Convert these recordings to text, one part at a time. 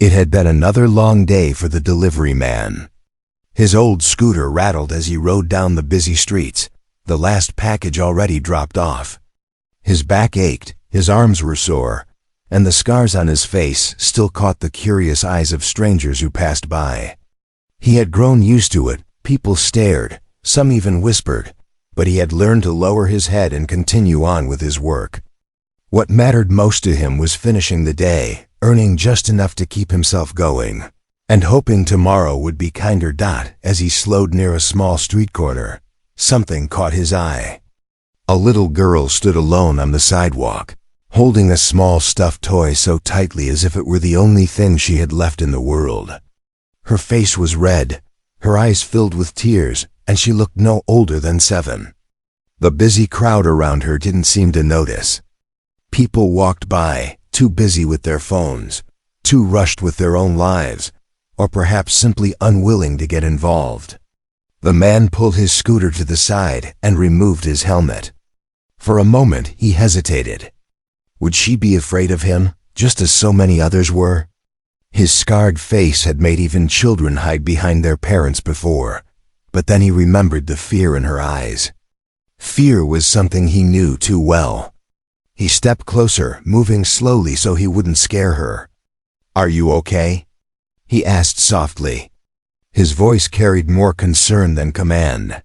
It had been another long day for the delivery man. His old scooter rattled as he rode down the busy streets, the last package already dropped off. His back ached, his arms were sore, and the scars on his face still caught the curious eyes of strangers who passed by. He had grown used to it. People stared, some even whispered, but he had learned to lower his head and continue on with his work. What mattered most to him was finishing the day, earning just enough to keep himself going, and hoping tomorrow would be kinder. As he slowed near a small street corner, something caught his eye. A little girl stood alone on the sidewalk, holding a small stuffed toy so tightly as if it were the only thing she had left in the world. Her face was red, her eyes filled with tears, and she looked no older than 7. The busy crowd around her didn't seem to notice. People walked by, too busy with their phones, too rushed with their own lives, or perhaps simply unwilling to get involved. The man pulled his scooter to the side and removed his helmet. For a moment he hesitated. Would she be afraid of him, just as so many others were? His scarred face had made even children hide behind their parents before, but then he remembered the fear in her eyes. Fear was something he knew too well. He stepped closer, moving slowly so he wouldn't scare her. "Are you okay?" he asked softly. His voice carried more concern than command.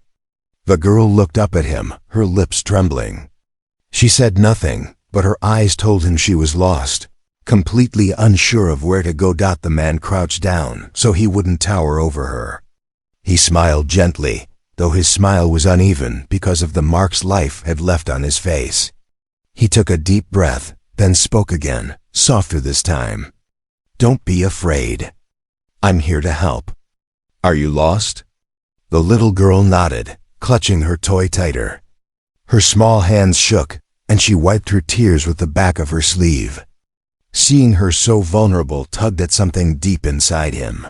The girl looked up at him, her lips trembling. She said nothing, but her eyes told him she was lost, completely unsure of where to go. The man crouched down so he wouldn't tower over her. He smiled gently, though his smile was uneven because of the marks life had left on his face. He took a deep breath, then spoke again, softer this time. "Don't be afraid. I'm here to help." "Are you lost?" The little girl nodded, clutching her toy tighter. Her small hands shook, and she wiped her tears with the back of her sleeve. Seeing her so vulnerable tugged at something deep inside him.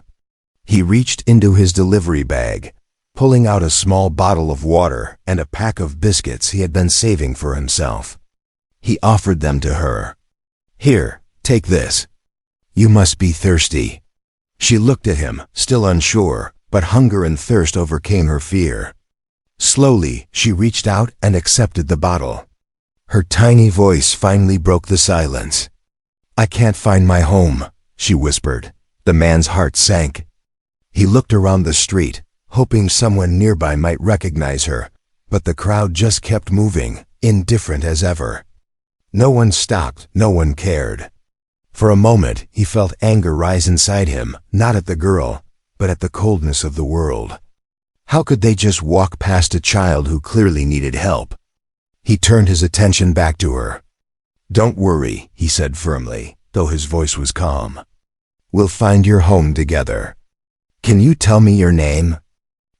He reached into his delivery bag, pulling out a small bottle of water and a pack of biscuits he had been saving for himself. He offered them to her. "Here, take this. You must be thirsty." She looked at him, still unsure, but hunger and thirst overcame her fear. Slowly, she reached out and accepted the bottle. Her tiny voice finally broke the silence. "I can't find my home," she whispered. The man's heart sank. He looked around the street, hoping someone nearby might recognize her, but the crowd just kept moving, indifferent as ever. No one stopped, no one cared. For a moment, he felt anger rise inside him, not at the girl, but at the coldness of the world. How could they just walk past a child who clearly needed help? He turned his attention back to her. "Don't worry," he said firmly, though his voice was calm. "We'll find your home together. Can you tell me your name?"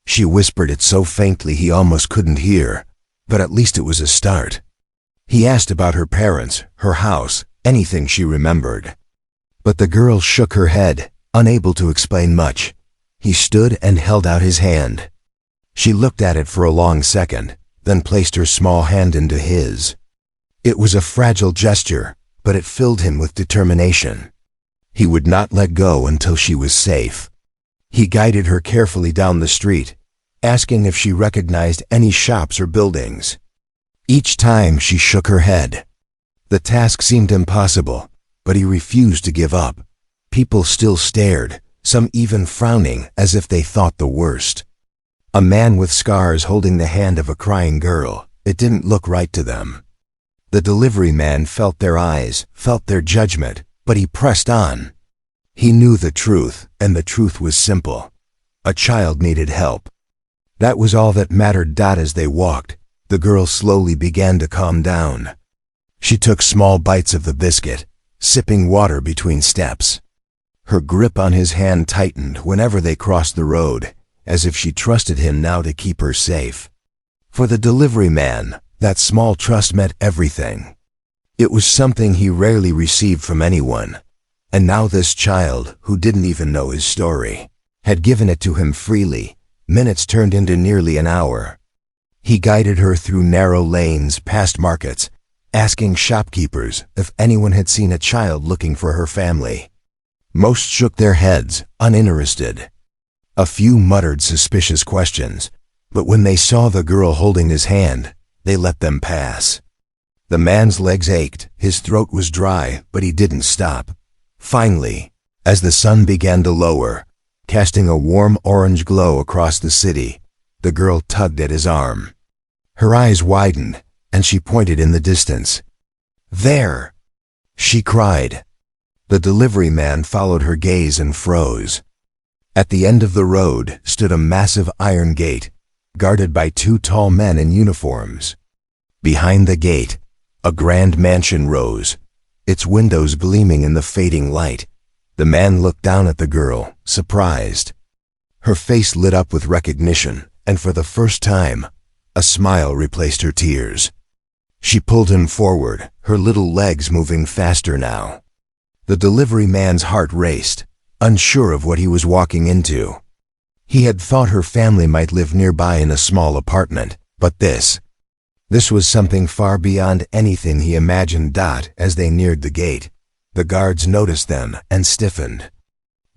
She whispered it so faintly he almost couldn't hear, but at least it was a start. He asked about her parents, her house, anything she remembered. But the girl shook her head, unable to explain much. He stood and held out his hand. She looked at it for a long second, then placed her small hand into his. It was a fragile gesture, but it filled him with determination. He would not let go until she was safe. He guided her carefully down the street, asking if she recognized any shops or buildings. Each time she shook her head. The task seemed impossible, but he refused to give up. People still stared, some even frowning as if they thought the worst. A man with scars holding the hand of a crying girl, it didn't look right to them. The delivery man felt their eyes, felt their judgment, but he pressed on. He knew the truth, and the truth was simple. A child needed help. That was all that mattered. As they walked, the girl slowly began to calm down. She took small bites of the biscuit, sipping water between steps. Her grip on his hand tightened whenever they crossed the road, as if she trusted him now to keep her safe. For the delivery man, that small trust meant everything. It was something he rarely received from anyone, and now this child, who didn't even know his story, had given it to him freely. Minutes turned into nearly an hour. He guided her through narrow lanes past markets, asking shopkeepers if anyone had seen a child looking for her family. Most shook their heads, uninterested. A few muttered suspicious questions, but when they saw the girl holding his hand, they let them pass. The man's legs ached, his throat was dry, but he didn't stop. Finally, as the sun began to lower, casting a warm orange glow across the city, the girl tugged at his arm. Her eyes widened, and she pointed in the distance. "There!" she cried. The delivery man followed her gaze and froze. At the end of the road stood a massive iron gate, guarded by two tall men in uniforms. Behind the gate, a grand mansion rose, its windows gleaming in the fading light. The man looked down at the girl, surprised. Her face lit up with recognition, and for the first time, a smile replaced her tears. She pulled him forward, her little legs moving faster now. The delivery man's heart raced, unsure of what he was walking into. He had thought her family might live nearby in a small apartment, but this was something far beyond anything he imagined. As they neared the gate, the guards noticed them and stiffened.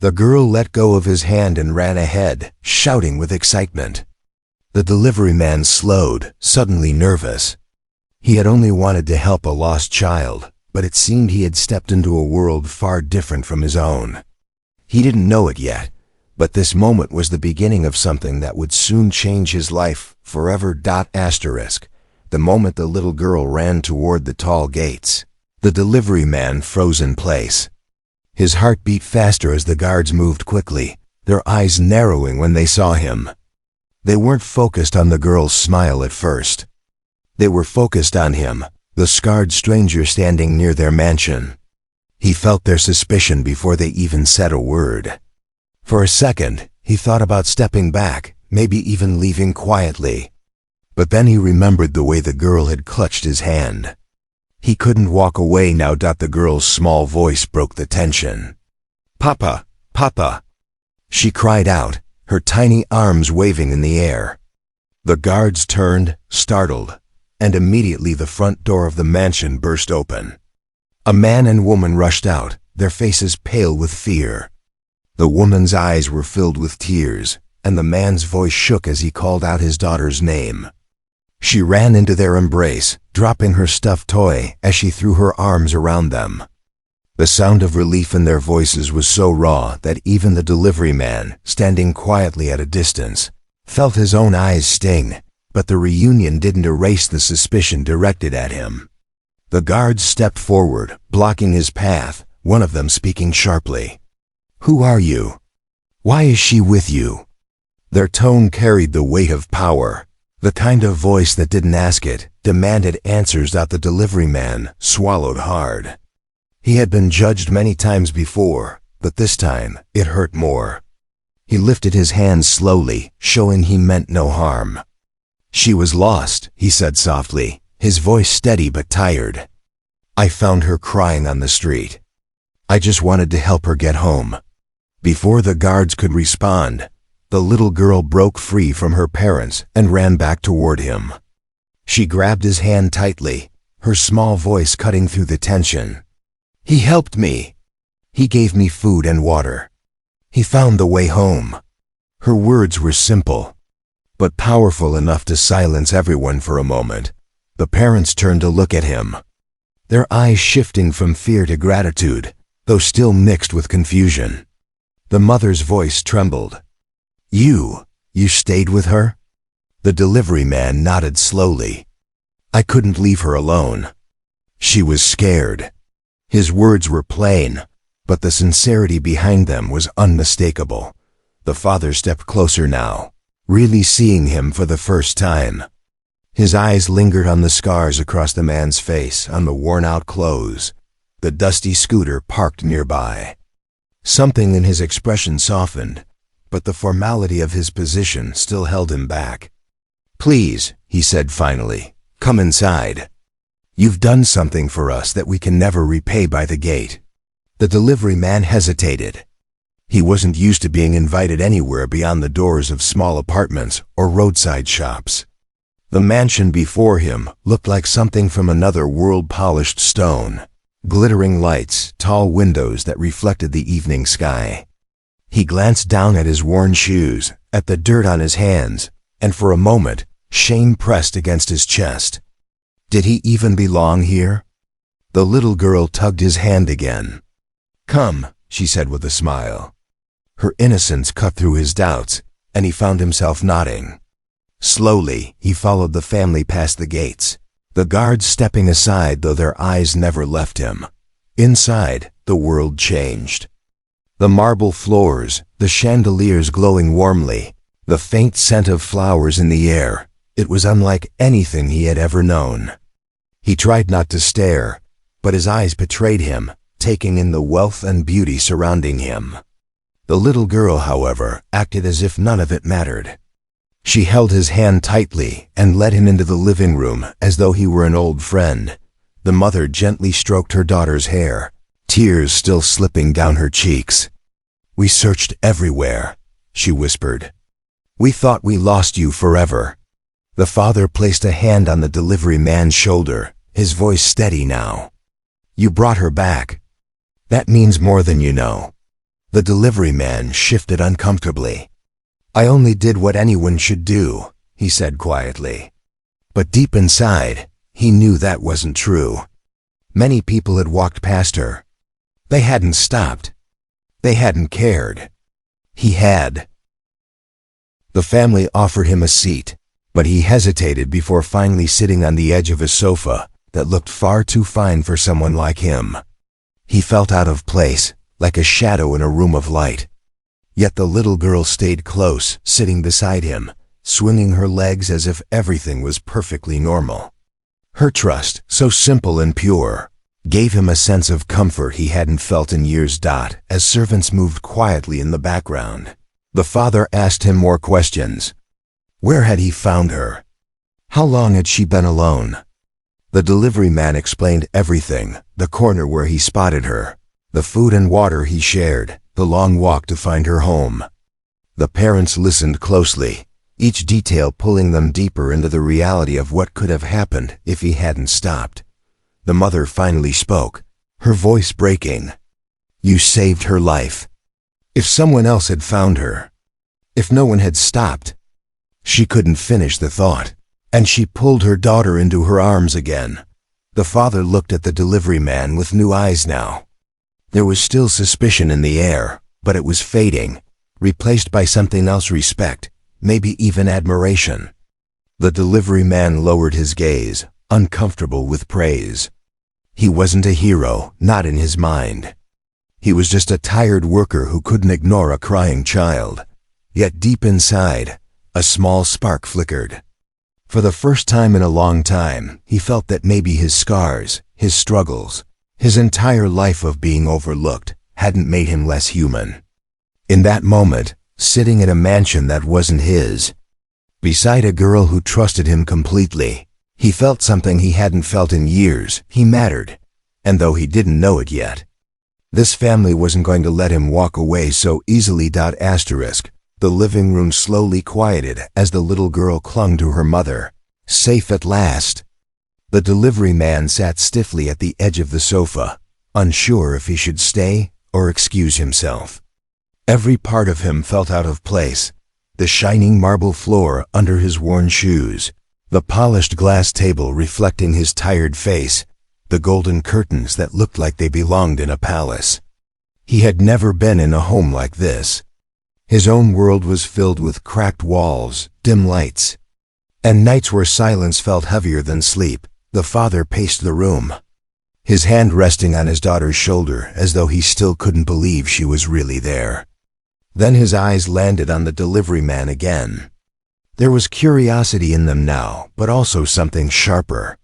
The girl let go of his hand and ran ahead, shouting with excitement. The delivery man slowed, suddenly nervous. He had only wanted to help a lost child, but it seemed he had stepped into a world far different from his own. He didn't know it yet, but this moment was the beginning of something that would soon change his life forever. The moment the little girl ran toward the tall gates, the delivery man froze in place. His heart beat faster as the guards moved quickly, their eyes narrowing when they saw him. They weren't focused on the girl's smile at first. They were focused on him, the scarred stranger standing near their mansion. He felt their suspicion before they even said a word. For a second, he thought about stepping back, maybe even leaving quietly. But then he remembered the way the girl had clutched his hand. He couldn't walk away now. The girl's small voice broke the tension. "Papa, Papa!" she cried out, her tiny arms waving in the air. The guards turned, startled, and immediately the front door of the mansion burst open. A man and woman rushed out, their faces pale with fear. The woman's eyes were filled with tears, and the man's voice shook as he called out his daughter's name. She ran into their embrace, dropping her stuffed toy as she threw her arms around them. The sound of relief in their voices was so raw that even the delivery man, standing quietly at a distance, felt his own eyes sting, but the reunion didn't erase the suspicion directed at him. The guards stepped forward, blocking his path, one of them speaking sharply. "Who are you? Why is she with you?" Their tone carried the weight of power. The kind of voice that didn't ask it, demanded answers. The delivery man swallowed hard. He had been judged many times before, but this time it hurt more. He lifted his hand slowly, showing he meant no harm. "She was lost," he said softly, his voice steady but tired. "I found her crying on the street. I just wanted to help her get home." Before the guards could respond, the little girl broke free from her parents and ran back toward him. She grabbed his hand tightly, her small voice cutting through the tension. "He helped me. He gave me food and water. He found the way home." Her words were simple, but powerful enough to silence everyone for a moment. The parents turned to look at him, their eyes shifting from fear to gratitude, though still mixed with confusion. The mother's voice trembled. You stayed with her?" The delivery man nodded slowly. "I couldn't leave her alone. She was scared." His words were plain, but the sincerity behind them was unmistakable. The father stepped closer now, really seeing him for the first time. His eyes lingered on the scars across the man's face, on the worn-out clothes, the dusty scooter parked nearby. Something in his expression softened, but the formality of his position still held him back. "Please," he said finally, "come inside. You've done something for us that we can never repay by the gate." The delivery man hesitated. He wasn't used to being invited anywhere beyond the doors of small apartments or roadside shops. The mansion before him looked like something from another world, polished stone, glittering lights, tall windows that reflected the evening sky. He glanced down at his worn shoes, at the dirt on his hands, and for a moment, shame pressed against his chest. Did he even belong here? The little girl tugged his hand again. "Come," she said with a smile. Her innocence cut through his doubts, and he found himself nodding. Slowly, he followed the family past the gates, the guards stepping aside though their eyes never left him. Inside, the world changed. The marble floors, the chandeliers glowing warmly, the faint scent of flowers in the air, it was unlike anything he had ever known. He tried not to stare, but his eyes betrayed him, taking in the wealth and beauty surrounding him. The little girl, however, acted as if none of it mattered. She held his hand tightly and led him into the living room as though he were an old friend. The mother gently stroked her daughter's hair, tears still slipping down her cheeks. "We searched everywhere," she whispered. "We thought we lost you forever." The father placed a hand on the delivery man's shoulder, his voice steady now. "You brought her back. That means more than you know." The delivery man shifted uncomfortably. "I only did what anyone should do," he said quietly. But deep inside, he knew that wasn't true. Many people had walked past her. They hadn't stopped. They hadn't cared. He had. The family offered him a seat, but he hesitated before finally sitting on the edge of a sofa that looked far too fine for someone like him. He felt out of place, like a shadow in a room of light. Yet the little girl stayed close, sitting beside him, swinging her legs as if everything was perfectly normal. Her trust, so simple and pure, gave him a sense of comfort he hadn't felt in years. As servants moved quietly in the background, the father asked him more questions. Where had he found her? How long had she been alone? The delivery man explained everything, the corner where he spotted her, the food and water he shared, the long walk to find her home. The parents listened closely, each detail pulling them deeper into the reality of what could have happened if he hadn't stopped. The mother finally spoke, her voice breaking. "You saved her life. If someone else had found her, if no one had stopped..." She couldn't finish the thought, and she pulled her daughter into her arms again. The father looked at the delivery man with new eyes now. There was still suspicion in the air, but it was fading, replaced by something else: respect, maybe even admiration. The delivery man lowered his gaze, uncomfortable with praise. He wasn't a hero, not in his mind. He was just a tired worker who couldn't ignore a crying child. Yet deep inside, a small spark flickered. For the first time in a long time, he felt that maybe his scars, his struggles, his entire life of being overlooked, hadn't made him less human. In that moment, sitting in a mansion that wasn't his, beside a girl who trusted him completely, he felt something he hadn't felt in years. He mattered, and though he didn't know it yet, this family wasn't going to let him walk away so easily. The living room slowly quieted as the little girl clung to her mother. Safe at last. The delivery man sat stiffly at the edge of the sofa, unsure if he should stay or excuse himself. Every part of him felt out of place. The shining marble floor under his worn shoes, the polished glass table reflecting his tired face, the golden curtains that looked like they belonged in a palace. He had never been in a home like this. His own world was filled with cracked walls, dim lights, and nights where silence felt heavier than sleep. The father paced the room, his hand resting on his daughter's shoulder as though he still couldn't believe she was really there. Then his eyes landed on the delivery man again. There was curiosity in them now, but also something sharper.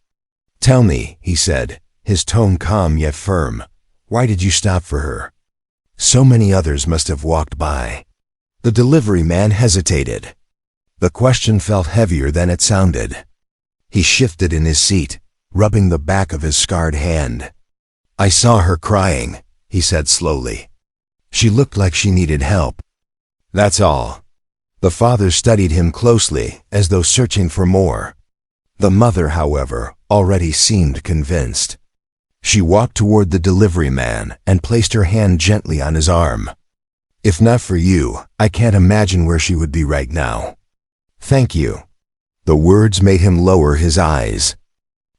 "Tell me," he said, his tone calm yet firm, "why did you stop for her? So many others must have walked by." The delivery man hesitated. The question felt heavier than it sounded. He shifted in his seat, rubbing the back of his scarred hand. "I saw her crying," he said slowly. "She looked like she needed help. That's all." The father studied him closely, as though searching for more. The mother, however, already seemed convinced. She walked toward the delivery man and placed her hand gently on his arm. "If not for you, I can't imagine where she would be right now." "Thank you." The words made him lower his eyes.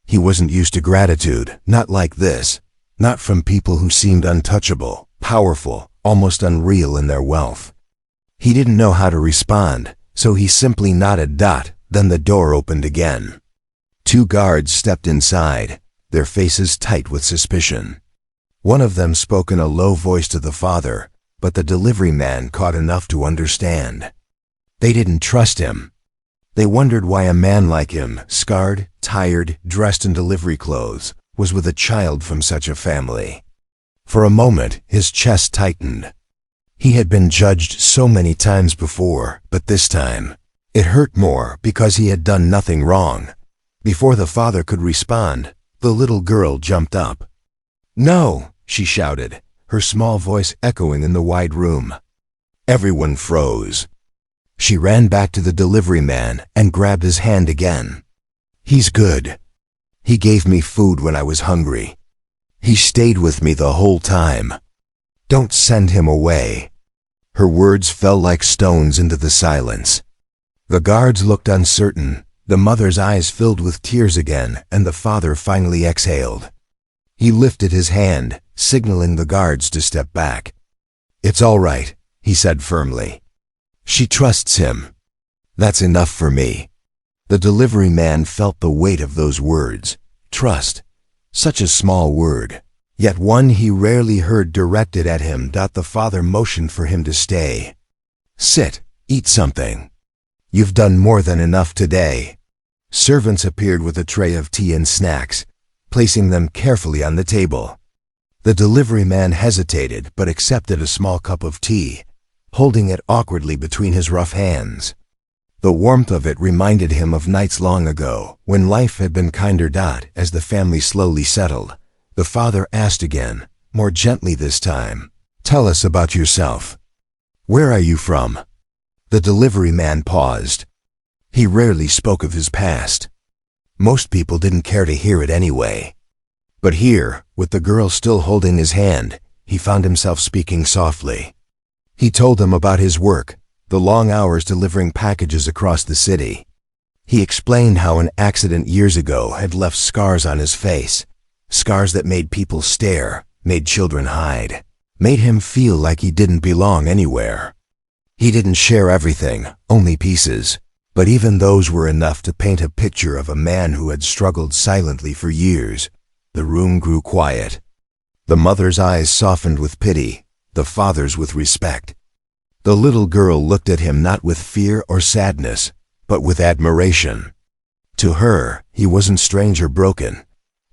He wasn't used to gratitude, not like this, not from people who seemed untouchable, powerful, almost unreal in their wealth. He didn't know how to respond, so he simply nodded. Then the door opened again. 2 guards stepped inside, their faces tight with suspicion. One of them spoke in a low voice to the father, but the delivery man caught enough to understand. They didn't trust him. They wondered why a man like him, scarred, tired, dressed in delivery clothes, was with a child from such a family. For a moment, his chest tightened. He had been judged so many times before, but this time, it hurt more because he had done nothing wrong. Before the father could respond, the little girl jumped up. "No!" she shouted, her small voice echoing in the wide room. Everyone froze. She ran back to the delivery man and grabbed his hand again. "He's good. He gave me food when I was hungry. He stayed with me the whole time. Don't send him away." Her words fell like stones into the silence. The guards looked uncertain, the mother's eyes filled with tears again, and the father finally exhaled. He lifted his hand, signaling the guards to step back. "It's all right," he said firmly. "She trusts him. That's enough for me." The delivery man felt the weight of those words. Trust. Such a small word, yet one he rarely heard directed at him. The father motioned for him to stay. "Sit, eat something. You've done more than enough today." Servants appeared with a tray of tea and snacks, placing them carefully on the table. The delivery man hesitated but accepted a small cup of tea, holding it awkwardly between his rough hands. The warmth of it reminded him of nights long ago, when life had been kinder. As the family slowly settled, the father asked again, more gently this time, "Tell us about yourself. Where are you from?" The delivery man paused. He rarely spoke of his past. Most people didn't care to hear it anyway. But here, with the girl still holding his hand, he found himself speaking softly. He told them about his work, the long hours delivering packages across the city. He explained how an accident years ago had left scars on his face, scars that made people stare, made children hide, made him feel like he didn't belong anywhere. He didn't share everything, only pieces, but even those were enough to paint a picture of a man who had struggled silently for years. The room grew quiet. The mother's eyes softened with pity, the father's with respect. The little girl looked at him not with fear or sadness, but with admiration. To her, he wasn't strange or broken.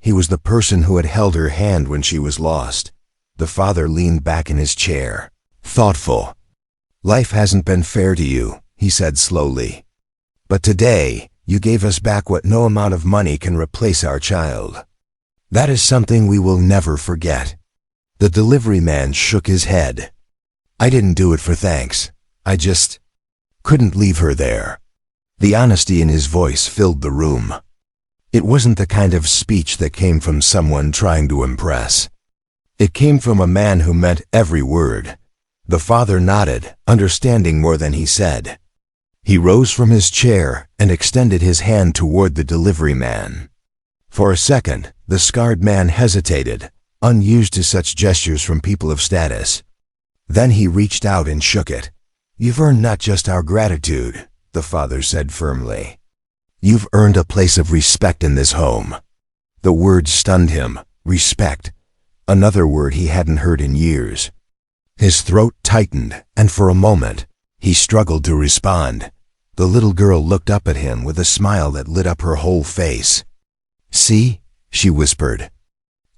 He was the person who had held her hand when she was lost. The father leaned back in his chair, thoughtful. "Life hasn't been fair to you," he said slowly. "But today, you gave us back what no amount of money can replace, our child. That is something we will never forget." The delivery man shook his head. "I didn't do it for thanks. I just couldn't leave her there." The honesty in his voice filled the room. It wasn't the kind of speech that came from someone trying to impress. It came from a man who meant every word. The father nodded, understanding more than he said. He rose from his chair and extended his hand toward the delivery man. For a second, the scarred man hesitated, unused to such gestures from people of status. Then he reached out and shook it. "You've earned not just our gratitude," the father said firmly. "You've earned a place of respect in this home." The word stunned him. Respect. Another word he hadn't heard in years. His throat tightened, and for a moment, he struggled to respond. The little girl looked up at him with a smile that lit up her whole face. "See?" she whispered.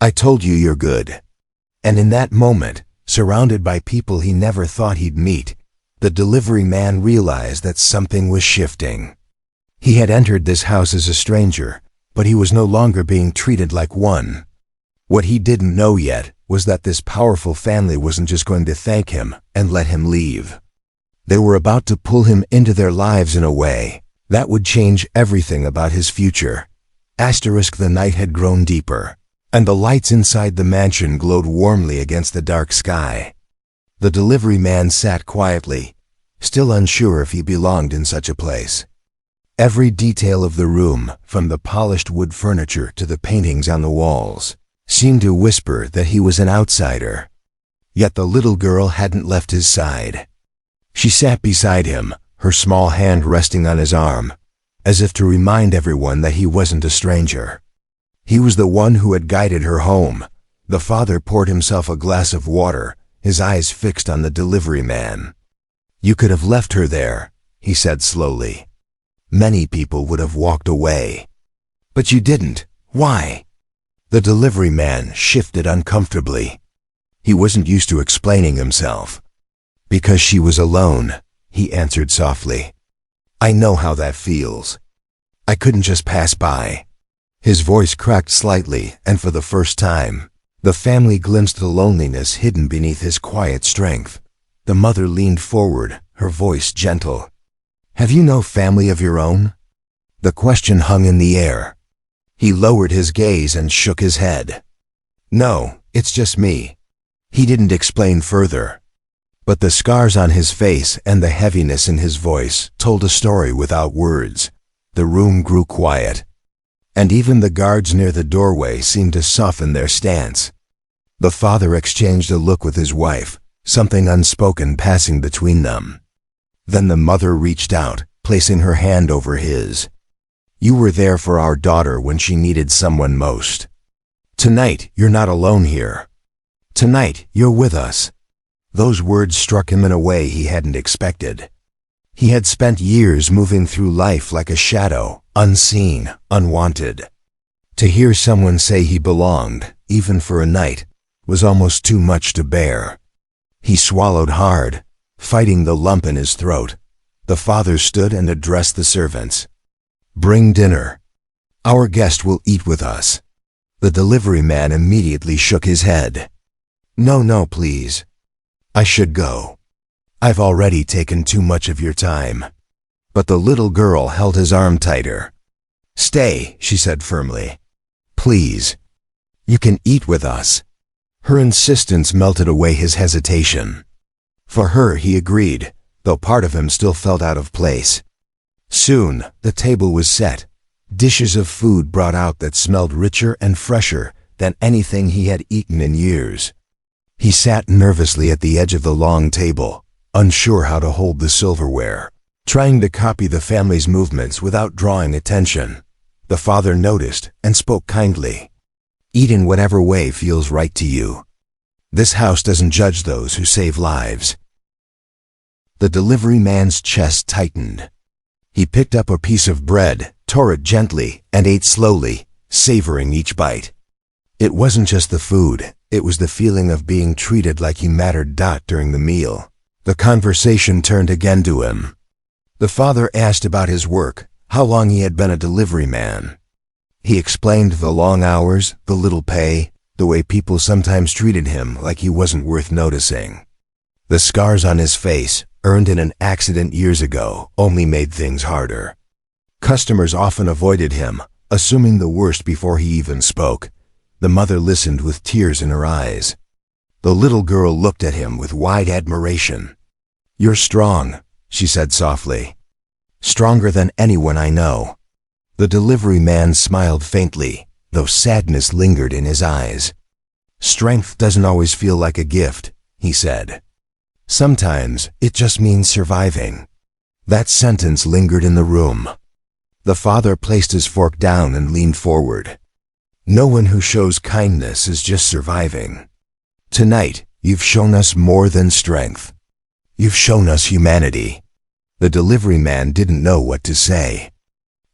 "I told you you're good." And in that moment, surrounded by people he never thought he'd meet, the delivery man realized that something was shifting. He had entered this house as a stranger, but he was no longer being treated like one. What he didn't know yet was that this powerful family wasn't just going to thank him and let him leave. They were about to pull him into their lives in a way that would change everything about his future. The night had grown deeper. and the lights inside the mansion glowed warmly against the dark sky. The delivery man sat quietly, still unsure if he belonged in such a place. Every detail of the room, from the polished wood furniture to the paintings on the walls, seemed to whisper that he was an outsider. Yet the little girl hadn't left his side. She sat beside him, her small hand resting on his arm, as if to remind everyone that he wasn't a stranger. He was the one who had guided her home. The father poured himself a glass of water, his eyes fixed on the delivery man. "You could have left her there," he said slowly. "Many people would have walked away. But you didn't. Why?" The delivery man shifted uncomfortably. He wasn't used to explaining himself. "Because she was alone," he answered softly. "I know how that feels. I couldn't just pass by." His voice cracked slightly, and for the first time, the family glimpsed the loneliness hidden beneath his quiet strength. The mother leaned forward, her voice gentle. "Have you no family of your own?" The question hung in the air. He lowered his gaze and shook his head. "No, it's just me." He didn't explain further. But the scars on his face and the heaviness in his voice told a story without words. The room grew quiet, and even the guards near the doorway seemed to soften their stance. The father exchanged a look with his wife, something unspoken passing between them. Then the mother reached out, placing her hand over his. "You were there for our daughter when she needed someone most. Tonight, you're not alone here. Tonight, you're with us." Those words struck him in a way he hadn't expected. He had spent years moving through life like a shadow, unseen, unwanted. To hear someone say he belonged, even for a night, was almost too much to bear. He swallowed hard, fighting the lump in his throat. The father stood and addressed the servants. "Bring dinner. Our guest will eat with us." The delivery man immediately shook his head. No, please. I should go. I've already taken too much of your time." But the little girl held his arm tighter. "Stay," she said firmly. "Please. You can eat with us." Her insistence melted away his hesitation. For her, he agreed, though part of him still felt out of place. Soon, the table was set, dishes of food brought out that smelled richer and fresher than anything he had eaten in years. He sat nervously at the edge of the long table, unsure how to hold the silverware, trying to copy the family's movements without drawing attention. The father noticed and spoke kindly. "Eat in whatever way feels right to you. This house doesn't judge those who save lives." The delivery man's chest tightened. He picked up a piece of bread, tore it gently, and ate slowly, savoring each bite. It wasn't just the food, it was the feeling of being treated like he mattered. During the meal, the conversation turned again to him. The father asked about his work, how long he had been a delivery man. He explained the long hours, the little pay, the way people sometimes treated him like he wasn't worth noticing. The scars on his face, earned in an accident years ago, only made things harder. Customers often avoided him, assuming the worst before he even spoke. The mother listened with tears in her eyes. The little girl looked at him with wide admiration. "You're strong," she said softly. "Stronger than anyone I know." The delivery man smiled faintly, though sadness lingered in his eyes. "Strength doesn't always feel like a gift," he said. "Sometimes it just means surviving." That sentence lingered in the room. The father placed his fork down and leaned forward. "No one who shows kindness is just surviving. Tonight, you've shown us more than strength. You've shown us humanity." The delivery man didn't know what to say.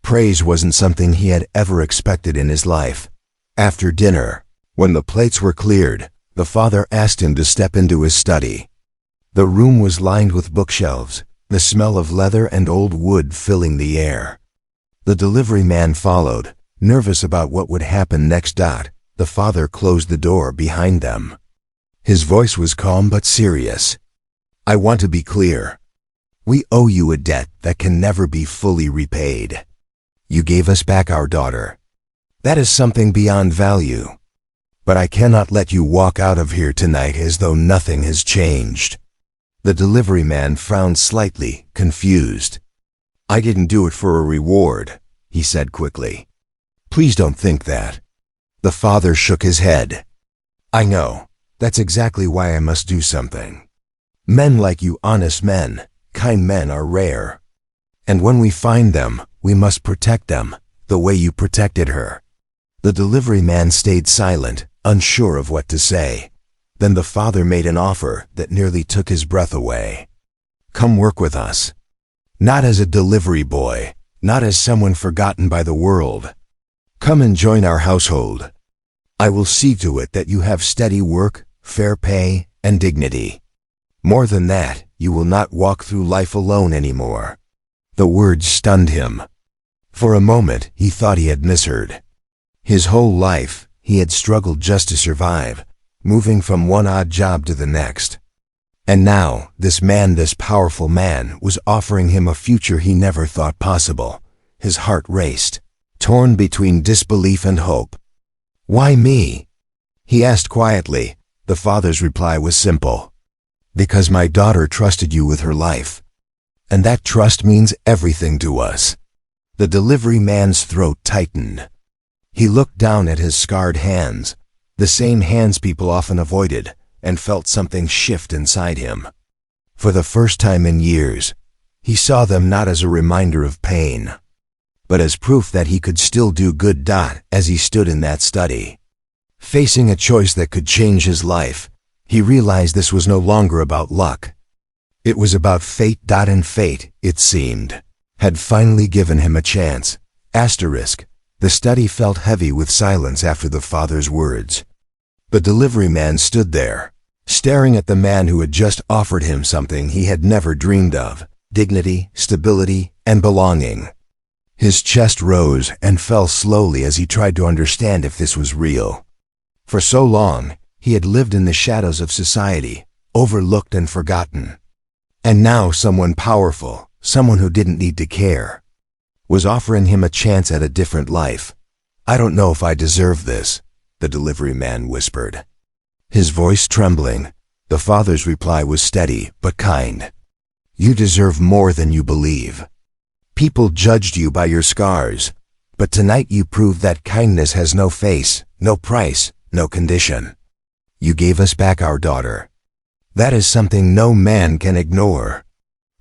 Praise wasn't something he had ever expected in his life. After dinner, when the plates were cleared, the father asked him to step into his study. The room was lined with bookshelves, the smell of leather and old wood filling the air. The delivery man followed, nervous about what would happen next. The father closed the door behind them. His voice was calm but serious. "I want to be clear. We owe you a debt that can never be fully repaid. You gave us back our daughter. That is something beyond value. but I cannot let you walk out of here tonight as though nothing has changed." The delivery man frowned slightly, confused. "I didn't do it for a reward," he said quickly. "Please don't think that." The father shook his head. "I know. That's exactly why I must do something. Men like you, honest men, kind men, are rare. And when we find them, we must protect them, the way you protected her." The delivery man stayed silent, unsure of what to say. Then the father made an offer that nearly took his breath away. "Come work with us. Not as a delivery boy, not as someone forgotten by the world. Come and join our household. I will see to it that you have steady work, fair pay, and dignity. More than that, you will not walk through life alone anymore." The words stunned him. For a moment, he thought he had misheard. His whole life, he had struggled just to survive, moving from one odd job to the next. And now, this man, this powerful man, was offering him a future he never thought possible. His heart raced, torn between disbelief and hope. "Why me?" he asked quietly. The father's reply was simple. "Because my daughter trusted you with her life. And that trust means everything to us." The delivery man's throat tightened. He looked down at his scarred hands, the same hands people often avoided, and felt something shift inside him. For the first time in years, he saw them not as a reminder of pain, but as proof that he could still do good. As he stood in that study, facing a choice that could change his life, he realized this was no longer about luck. It was about fate. And fate, it seemed, had finally given him a chance. The study felt heavy with silence after the father's words. The delivery man stood there, staring at the man who had just offered him something he had never dreamed of: dignity, stability, and belonging. His chest rose and fell slowly as he tried to understand if this was real. For so long, he had lived in the shadows of society, overlooked and forgotten. And now someone powerful, someone who didn't need to care, was offering him a chance at a different life. "I don't know if I deserve this," the delivery man whispered, his voice trembling. The father's reply was steady but kind. "You deserve more than you believe. People judged you by your scars, but tonight you proved that kindness has no face, no price, no condition. You gave us back our daughter. That is something no man can ignore."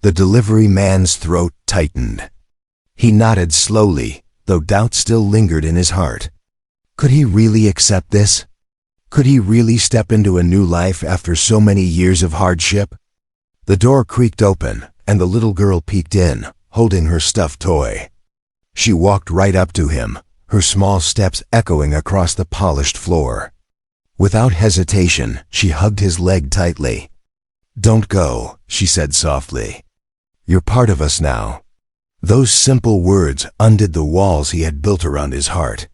The delivery man's throat tightened. He nodded slowly, though doubt still lingered in his heart. Could he really accept this? Could he really step into a new life after so many years of hardship? The door creaked open, and the little girl peeked in, holding her stuffed toy. She walked right up to him, her small steps echoing across the polished floor. Without hesitation, she hugged his leg tightly. "Don't go," she said softly. "You're part of us now." Those simple words undid the walls he had built around his heart.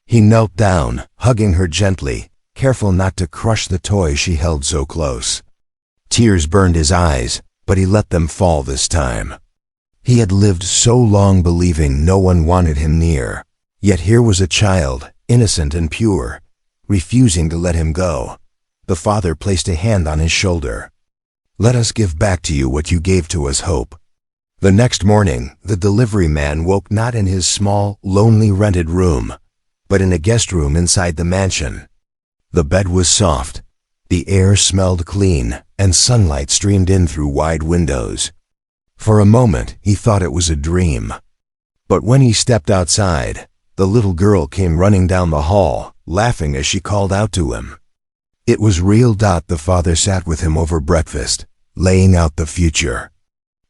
He knelt down, hugging her gently, careful not to crush the toy she held so close. Tears burned his eyes, but he let them fall this time. He had lived so long believing no one wanted him near, yet here was a child, innocent and pure, refusing to let him go. The father placed a hand on his shoulder. "Let us give back to you what you gave to us, Hope." The next morning, the delivery man woke not in his small, lonely rented room, but in a guest room inside the mansion. The bed was soft, the air smelled clean, and sunlight streamed in through wide windows. For a moment, he thought it was a dream. But when he stepped outside, the little girl came running down the hall, laughing as she called out to him. It was real. The father sat with him over breakfast, laying out the future.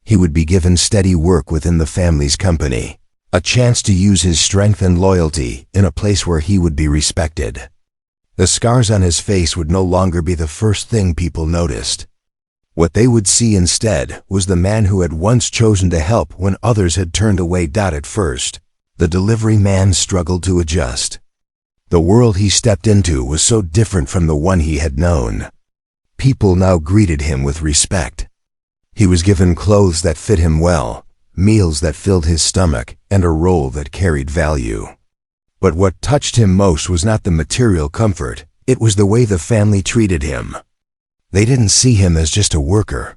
He would be given steady work within the family's company, a chance to use his strength and loyalty in a place where he would be respected. The scars on his face would no longer be the first thing people noticed. What they would see instead was the man who had once chosen to help when others had turned away. At first, the delivery man struggled to adjust. The world he stepped into was so different from the one he had known. People now greeted him with respect. He was given clothes that fit him well, meals that filled his stomach, and a role that carried value. But what touched him most was not the material comfort, It was the way the family treated him. They didn't see him as just a worker.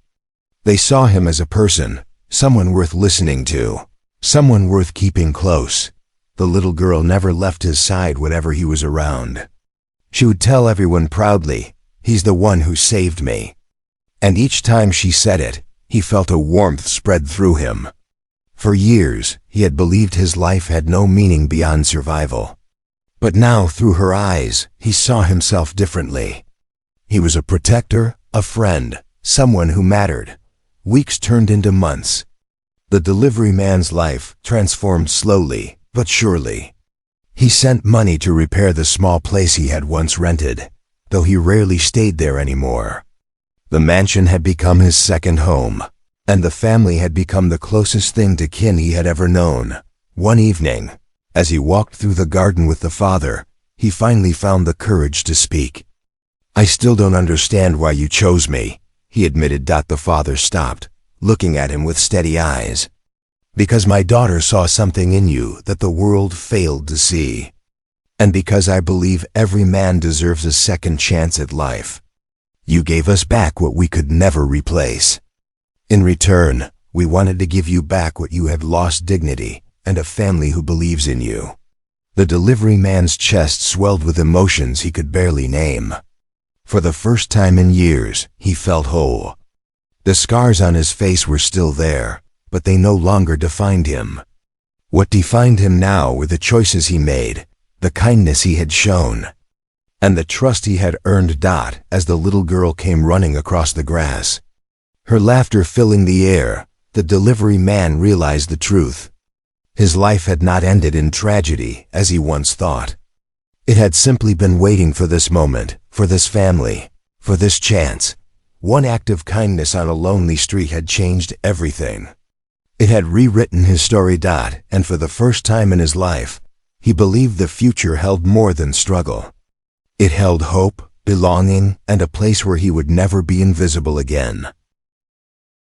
They saw him as a person, someone worth listening to, someone worth keeping close. The little girl never left his side whenever he was around. She would tell everyone proudly, "He's the one who saved me." And each time she said it, he felt a warmth spread through him. For years, he had believed his life had no meaning beyond survival. But now, through her eyes, he saw himself differently. He was a protector, a friend, someone who mattered. Weeks turned into months. The delivery man's life transformed slowly, but surely. He sent money to repair the small place he had once rented, though he rarely stayed there anymore. The mansion had become his second home, and the family had become the closest thing to kin he had ever known. One evening, as he walked through the garden with the father, he finally found the courage to speak. "I still don't understand why you chose me," he admitted. The father stopped, looking at him with steady eyes. "Because my daughter saw something in you that the world failed to see. And because I believe every man deserves a second chance at life. You gave us back what we could never replace. In return, we wanted to give you back what you had lost: dignity and a family who believes in you." The delivery man's chest swelled with emotions he could barely name. For the first time in years, he felt whole. The scars on his face were still there, but they no longer defined him. What defined him now were the choices he made, the kindness he had shown, and the trust he had earned. As the little girl came running across the grass, her laughter filling the air, the delivery man realized the truth. His life had not ended in tragedy, as he once thought. It had simply been waiting for this moment, for this family, for this chance. One act of kindness on a lonely street had changed everything. It had rewritten his story. And for the first time in his life, he believed the future held more than struggle. It held hope, belonging, and a place where he would never be invisible again.